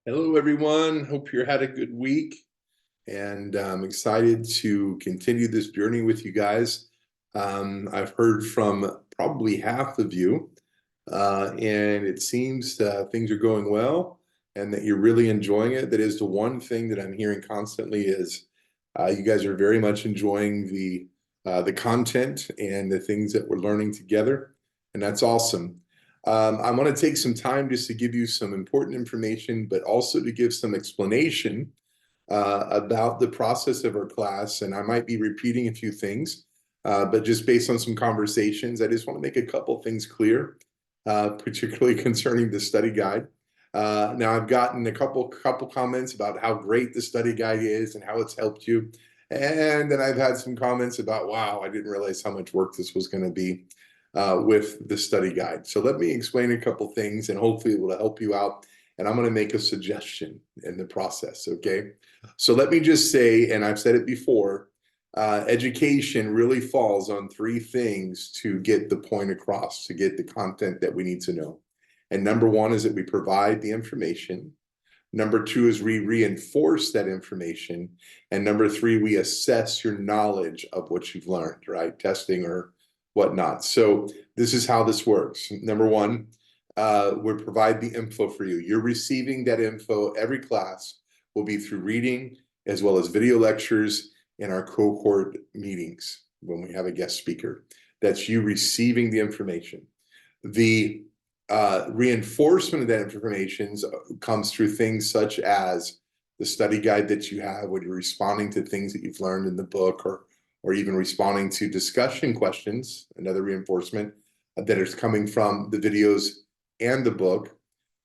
Hello, everyone. Hope you had a good week, and I'm excited to continue this journey with you guys. I've heard from probably half of you, and it seems things are going well and that you're really enjoying it. That is the one thing that I'm hearing constantly is you guys are very much enjoying the content and the things that we're learning together, and that's awesome. I want to take some time just to give you some important information, but also to give some explanation about the process of our class. And I might be repeating a few things, but just based on some conversations, I just want to make a couple things clear, particularly concerning the study guide. Now, I've gotten a couple comments about how great the study guide is and how it's helped you. And then I've had some comments about, wow, I didn't realize how much work this was going to be with the study guide. So let me explain a couple things and hopefully it will help you out. And I'm going to make a suggestion in the process, okay? So let me just say, and I've said it before, education really falls on three things to get the point across, to get the content that we need to know. And number one is that we provide the information. Number two is we reinforce that information. And number three, we assess your knowledge of what you've learned, right? Testing or whatnot. So this is how this works. Number one, we provide the info for you. You're receiving that info. Every class will be through reading as well as video lectures in our cohort meetings when we have a guest speaker. That's you receiving the information. The reinforcement of that information comes through things such as the study guide that you have when you're responding to things that you've learned in the book, or even responding to discussion questions, another reinforcement that is coming from the videos and the book,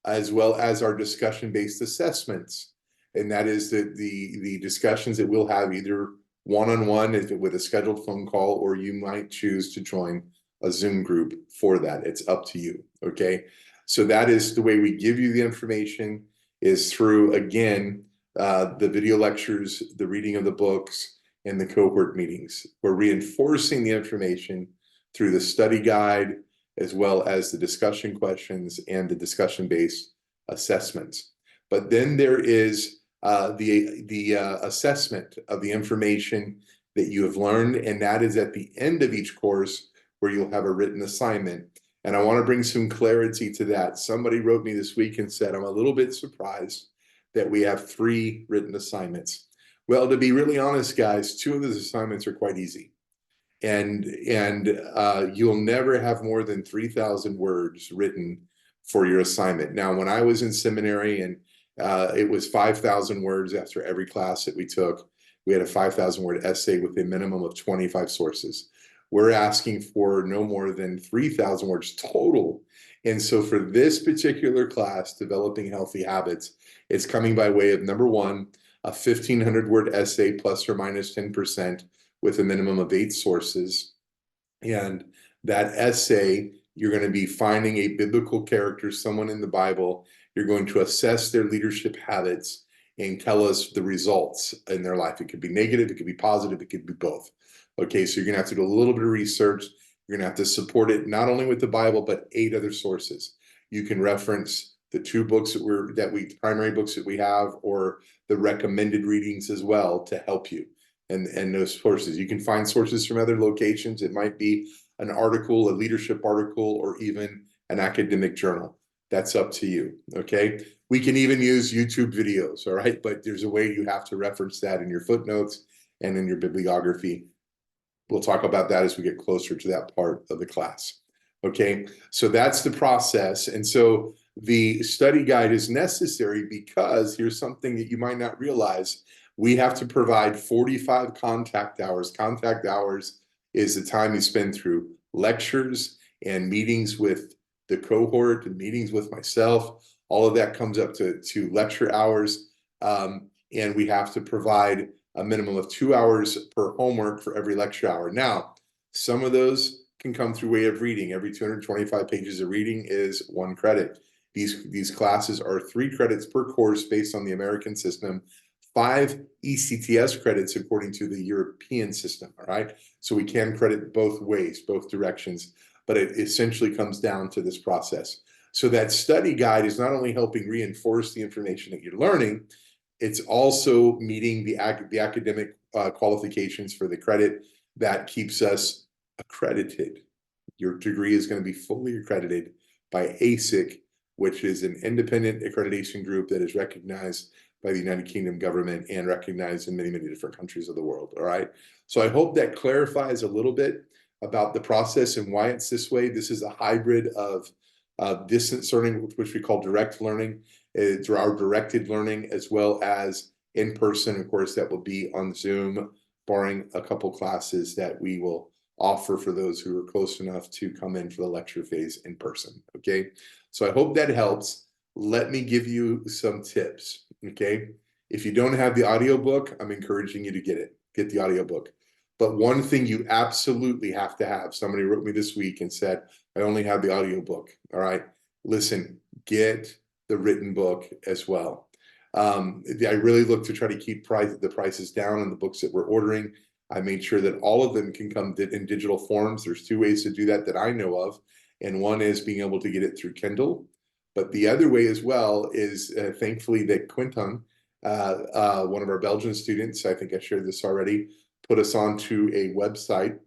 as well as our discussion-based assessments. And that is the discussions that we'll have either one-on-one with a scheduled phone call, or you might choose to join a Zoom group for that. It's up to you, okay? So that is the way we give you the information, is through, again, the video lectures, the reading of the books, and the cohort meetings. We're reinforcing the information through the study guide, as well as the discussion questions and the discussion-based assessments. But then there is the assessment of the information that you have learned, and that is at the end of each course where you'll have a written assignment. And I want to bring some clarity to that. Somebody wrote me this week and said, I'm a little bit surprised that we have 3 written assignments. Well, to be really honest, guys, 2 of those assignments are quite easy. And you'll never have more than 3,000 words written for your assignment. Now, when I was in seminary and it was 5,000 words after every class that we took, we had a 5,000 word essay with a minimum of 25 sources. We're asking for no more than 3,000 words total. And so for this particular class, Developing Healthy Habits, it's coming by way of, number one, a 1,500 word essay plus or minus 10% with a minimum of 8 sources. And that essay, you're going to be finding a biblical character, someone in the Bible. You're going to assess their leadership habits and tell us the results in their life. It could be negative, it could be positive, it could be both. Okay, so you're going to have to do a little bit of research. You're going to have to support it not only with the Bible, but 8 other sources. You can reference the 2 books primary books that we have, or the recommended readings as well to help you. And those sources. You can find sources from other locations. It might be an article, a leadership article, or even an academic journal. That's up to you, okay? We can even use YouTube videos, all right? But there's a way you have to reference that in your footnotes and in your bibliography. We'll talk about that as we get closer to that part of the class, okay? So that's the process. And so the study guide is necessary because here's something that you might not realize. We have to provide 45 contact hours. Contact hours is the time you spend through lectures and meetings with the cohort and meetings with myself. All of that comes up to lecture hours. And we have to provide a minimum of 2 hours per homework for every lecture hour. Now, some of those can come through way of reading. Every 225 pages of reading is 1 credit. These classes are 3 credits per course based on the American system, 5 ECTS credits according to the European system, all right? So we can credit both ways, both directions, but it essentially comes down to this process. So that study guide is not only helping reinforce the information that you're learning, it's also meeting the academic qualifications for the credit that keeps us accredited. Your degree is going to be fully accredited by ASIC, which is an independent accreditation group that is recognized by the United Kingdom government and recognized in many, many different countries of the world. All right. So I hope that clarifies a little bit about the process and why it's this way. This is a hybrid of distance learning, which we call direct learning. It's our directed learning, as well as in person. Of course, that will be on Zoom, barring a couple classes that we will offer for those who are close enough to come in for the lecture phase in person. Okay, so I hope that helps. Let me give you some tips. Okay, if you don't have the audiobook, I'm encouraging you to get the audiobook. But one thing you absolutely have to have, somebody wrote me this week and said, I only have the audiobook. All right, listen, get the written book as well. I really look to try to keep the prices down on the books that we're ordering. I made sure that all of them can come in digital forms. There's two ways to do that I know of. And one is being able to get it through Kindle. But the other way as well is thankfully that Quinton, one of our Belgian students, I think I shared this already, put us onto a website,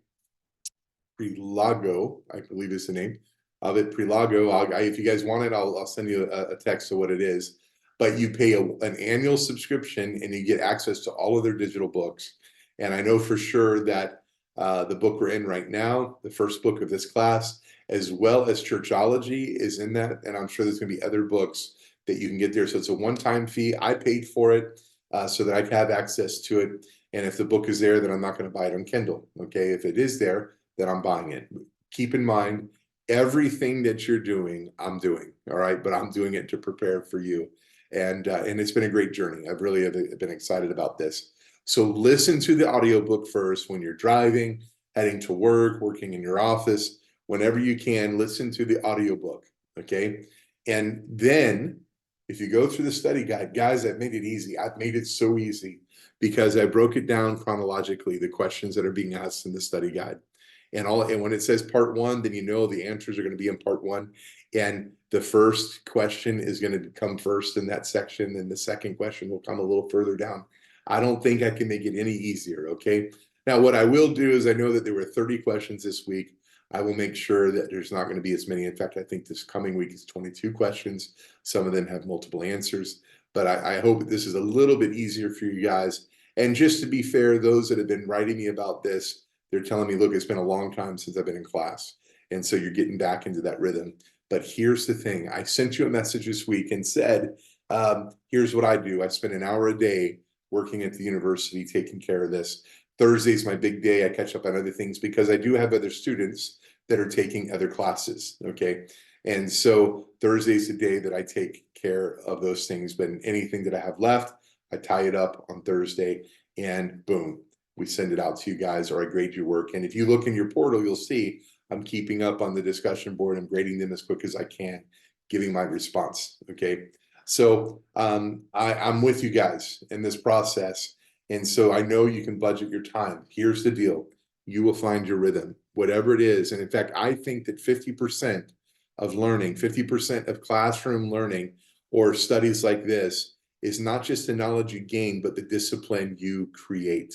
Prelago, I believe is the name of it, Prelago. If you guys want it, I'll send you a text of what it is. But you pay an annual subscription and you get access to all of their digital books. And I know for sure that the book we're in right now, the first book of this class, as well as Churchology, is in that. And I'm sure there's going to be other books that you can get there. So it's a one-time fee. I paid for it so that I can have access to it. And if the book is there, then I'm not going to buy it on Kindle. Okay, if it is there, then I'm buying it. Keep in mind, everything that you're doing, I'm doing. All right, but I'm doing it to prepare for you. And it's been a great journey. I've really been excited about this. So listen to the audiobook first when you're driving, heading to work, working in your office, whenever you can, listen to the audiobook, okay? And then if you go through the study guide, guys, I've made it easy. I've made it so easy because I broke it down chronologically, the questions that are being asked in the study guide. And when it says part one, then you know the answers are going to be in part one. And the first question is going to come first in that section, and the second question will come a little further down. I don't think I can make it any easier, okay? Now, what I will do is I know that there were 30 questions this week. I will make sure that there's not going to be as many. In fact, I think this coming week is 22 questions. Some of them have multiple answers, but I hope this is a little bit easier for you guys. And just to be fair, those that have been writing me about this, they're telling me, look, it's been a long time since I've been in class. And so you're getting back into that rhythm. But here's the thing. I sent you a message this week and said, here's what I do. I spend an hour a day working at the university, taking care of this. Thursday's my big day. I catch up on other things because I do have other students that are taking other classes, okay? And so Thursday's the day that I take care of those things. But anything that I have left, I tie it up on Thursday and boom, we send it out to you guys, or I grade your work. And if you look in your portal, you'll see I'm keeping up on the discussion board. I'm grading them as quick as I can, giving my response, okay? So I'm with you guys in this process. And so I know you can budget your time. Here's the deal. You will find your rhythm, whatever it is. And in fact, I think that 50% of learning, 50% of classroom learning or studies like this is not just the knowledge you gain, but the discipline you create.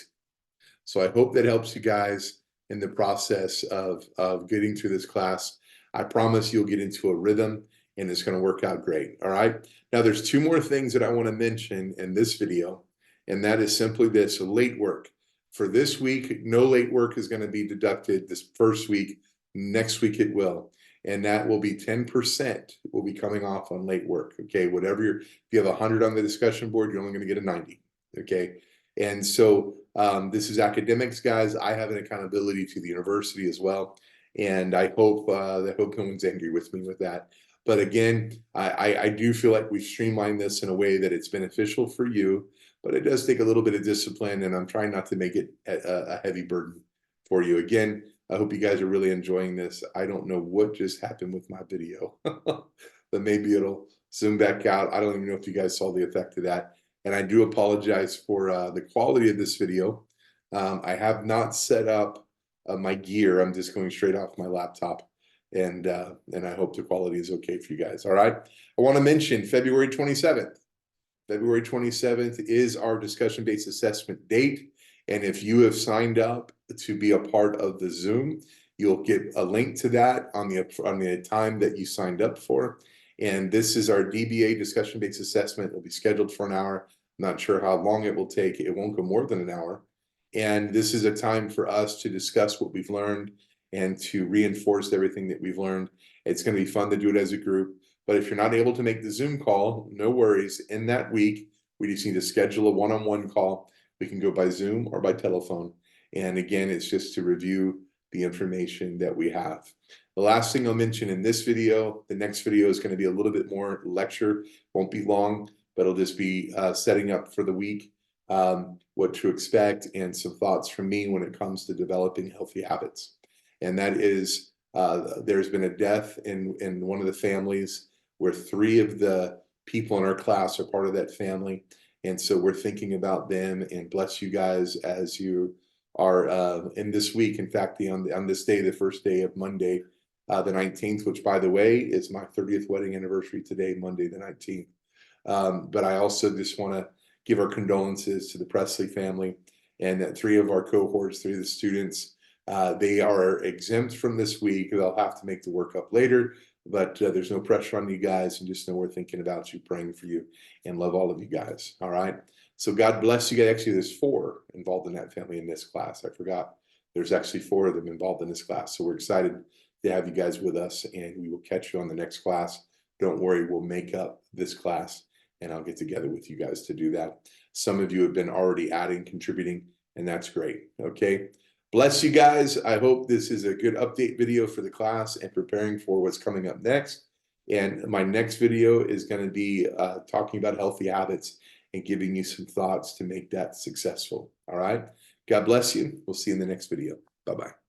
So I hope that helps you guys in the process of getting through this class. I promise you'll get into a rhythm and it's going to work out great. All right. Now there's two more things that I want to mention in this video, and that is simply this: late work. For this week, no late work is going to be deducted this first week. Next week it will. And that will be 10% will be coming off on late work. Okay. Whatever if you have 100 on the discussion board, you're only going to get a 90. Okay. And so this is academics, guys. I have an accountability to the university as well. And I hope no one's angry with me with that. But again, I do feel like we've streamlined this in a way that it's beneficial for you, but it does take a little bit of discipline, and I'm trying not to make it a heavy burden for you. Again, I hope you guys are really enjoying this. I don't know what just happened with my video, but maybe it'll zoom back out. I don't even know if you guys saw the effect of that. And I do apologize for the quality of this video. I have not set up my gear. I'm just going straight off my laptop. and I hope the quality is okay for you guys. All right. I want to mention February 27th. February 27th is our discussion-based assessment date. And if you have signed up to be a part of the Zoom, you'll get a link to that on the time that you signed up for. And this is our DBA discussion-based assessment. It'll be scheduled for an hour. I'm not sure how long it will take. It won't go more than an hour. And this is a time for us to discuss what we've learned and to reinforce everything that we've learned. It's going to be fun to do it as a group. But if you're not able to make the Zoom call, no worries. In that week, we just need to schedule a one-on-one call. We can go by Zoom or by telephone. And again, it's just to review the information that we have. The last thing I'll mention in this video, the next video is going to be a little bit more lecture, won't be long, but it'll just be setting up for the week, what to expect, and some thoughts from me when it comes to developing healthy habits. And that is, there's been a death in one of the families where 3 of the people in our class are part of that family. And so we're thinking about them, and bless you guys as you are in this week. In fact, on this day, the first day of Monday, the 19th, which by the way, is my 30th wedding anniversary today, Monday the 19th. But I also just want to give our condolences to the Presley family, and that 3 of our cohorts, 3 of the students, they are exempt from this week. They'll have to make the workup later, but there's no pressure on you guys, and just know we're thinking about you, praying for you, and love all of you guys. All right. So God bless you guys. Actually, there's 4 involved in that family in this class. I forgot. There's actually 4 of them involved in this class. So we're excited to have you guys with us, and we will catch you on the next class. Don't worry, we'll make up this class, and I'll get together with you guys to do that. Some of you have been already adding, contributing, and that's great. Okay. Bless you guys. I hope this is a good update video for the class and preparing for what's coming up next. And my next video is going to be talking about healthy habits and giving you some thoughts to make that successful. All right. God bless you. We'll see you in the next video. Bye-bye.